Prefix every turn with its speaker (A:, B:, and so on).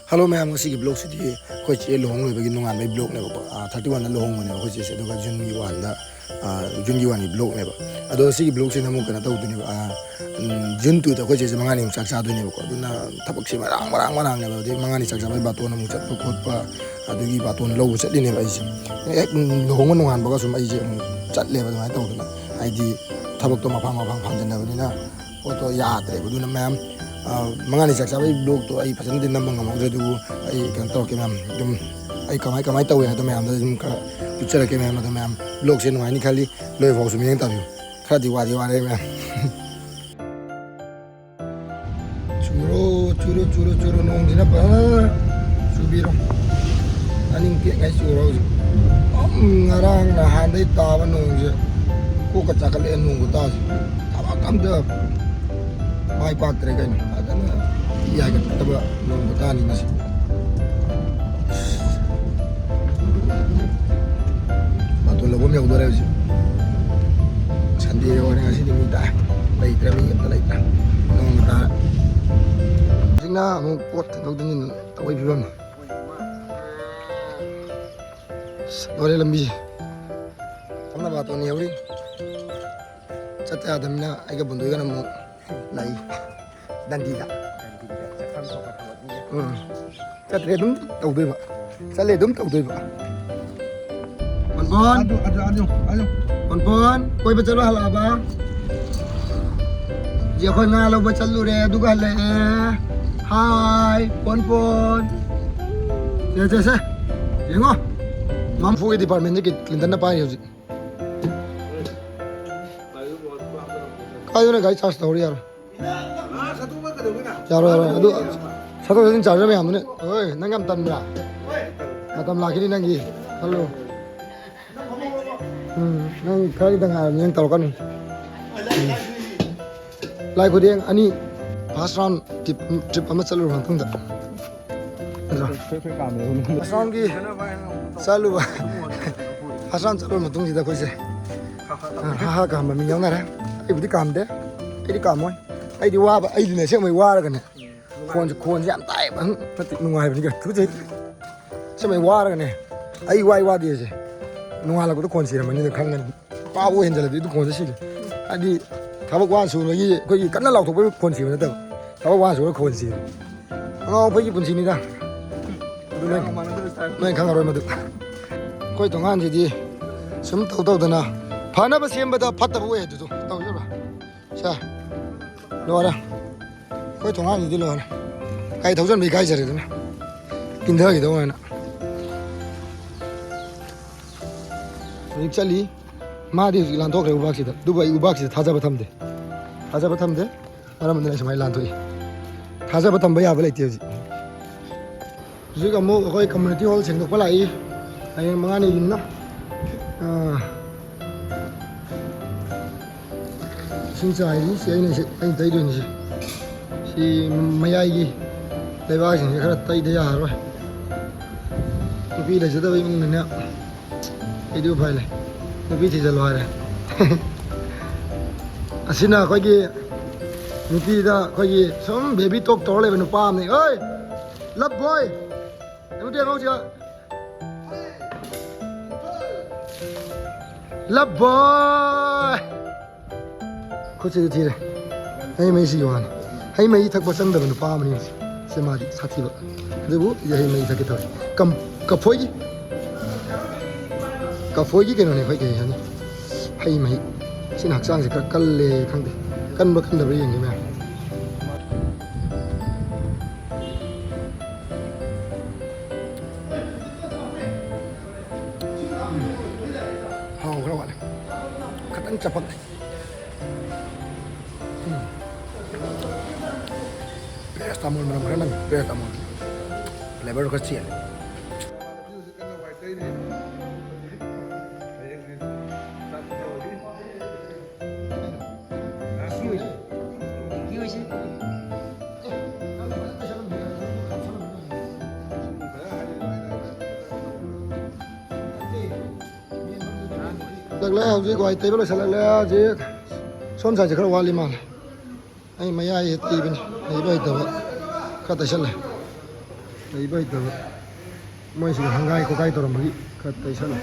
A: Hello ma'am ngasi blog si di khoi che lohong loi bagi nungan mai blog ne ba 31 na lohong ne khoi che se do ga jun gi wan da jun gi wan ni blog ne ba ado si blog se na mu kana taw du ni ba jun tu da khoi che se mangani chak cha du ni ba ko du na thabak se marang ne ba de mangani chak cha bai ba to na mu chat pa khot pa adu gi ba to na lo chat li ne ba isi ek lohong nungan ba ga sum ai je mu chat le ba mai taw du na ai di thabak to ma phang jan na ba ni na o to ya tre ba du na ma'am mangani chak chabai blog to ai phasan din nam ngam du ai kan to ke mam dum ai kamai taw ya to mam da dum ka picture ke mam da mam blog se no ai ni khali loi vo su mien ta bi kha di wa re mam churo nong dina ba subiro aning ke ngai churo ngarang na han dai ta ba nong je ko ka chakal en nong ta ta kam da mai pat re ga ni adana iya ga ta ba nong ta ni mas bato lo me odore ji sandi yo ne asi ni ta bai tra mi ta lai ta nong ta sina mo pot no ding ni awai bi bam dore lambi amna bato ni hori chate adamna ai ga bundu ga na mo lai dandida chatre dum tau doi ba chale dum tau doi ba bon koi ba chalo hala ba je khoi nga lo ba chalu re du ga le hai bon se yengo mam fu department ke clinton na pai hoji kayo na gai charge tori yar yaro adu sato din charge me amne oi nangam tamra matam lakini nangi hello nang kali dang yang tahu kan lai ko ding ani first round trip ama chalu ran thung da first round ki chalu ba first round chalu ma tung ji da ko se ha ka ma mi nyang na ra ai budi kam de ai di kam moi ai di wa ba ai di ne se mai wa ra kan ne kon yam tai ba ta ti nuai ba ni ga thu je se mai wa ra kan ne ai wa di se nuai la ko kon si ra ma ni khang ngan pa wo hen jala di du kon si adi thaba wa su lo yi ko yi kan na law thok ba kon si ma ta thaba wa su ko kon si ngao ba yi bun si ni da du ne khang ro ma du ko tong an ji di sum tau da na phana ba sem ba da phat ba we du tau yo ba sa lo ra ko tong an ji di lo na kai thau jan bi kai jare na kin da gi do na ni chali ma di lan thok re ubak si da dubai ubak si thaja ba tham de aram ne samai lan thoi thaja ba tham ba ya ba lai ti ji ga mo ko community hall seng dok pa lai ai mga ni yin na sin sai ni sai ni ai dai du ni si mayai gi dai ba sin khara tai de ya ro tu bi la jada bai mung ne ai du phai lai tu bi thi ja lo ra asina ko gi ni ti da ko gi som baby talk to le nu pa ni oi love boy em đi không chưa love boy có chơi thì này hay mấy gì hoàn hay mấy thằng bớt sân được nó pha mà đi xem mà đi sát thì vậy rồi bố giờ hay mấy thằng cái thời cầm cà phôi cái này phải cái này hay mấy xin học sang thì các cân lê khăng đi cân bớt cân được gì vậy cepat paracetamol benar-benar paracetamol lebar kecil được lẽ gì gọi tới bây giờ là gì son sai chỉ có wali mal ai mày ai thì bên này bây giờ khát tới sân này ꯇꯩꯕ ꯍꯩꯇꯕ ꯃꯣꯏꯁꯤꯗ ꯍꯪꯒꯥꯏ ꯈꯣꯠꯀꯥꯏ ꯇꯧꯔꯝꯕꯒꯤ ꯈꯔ ꯇꯩꯁꯜꯂꯦ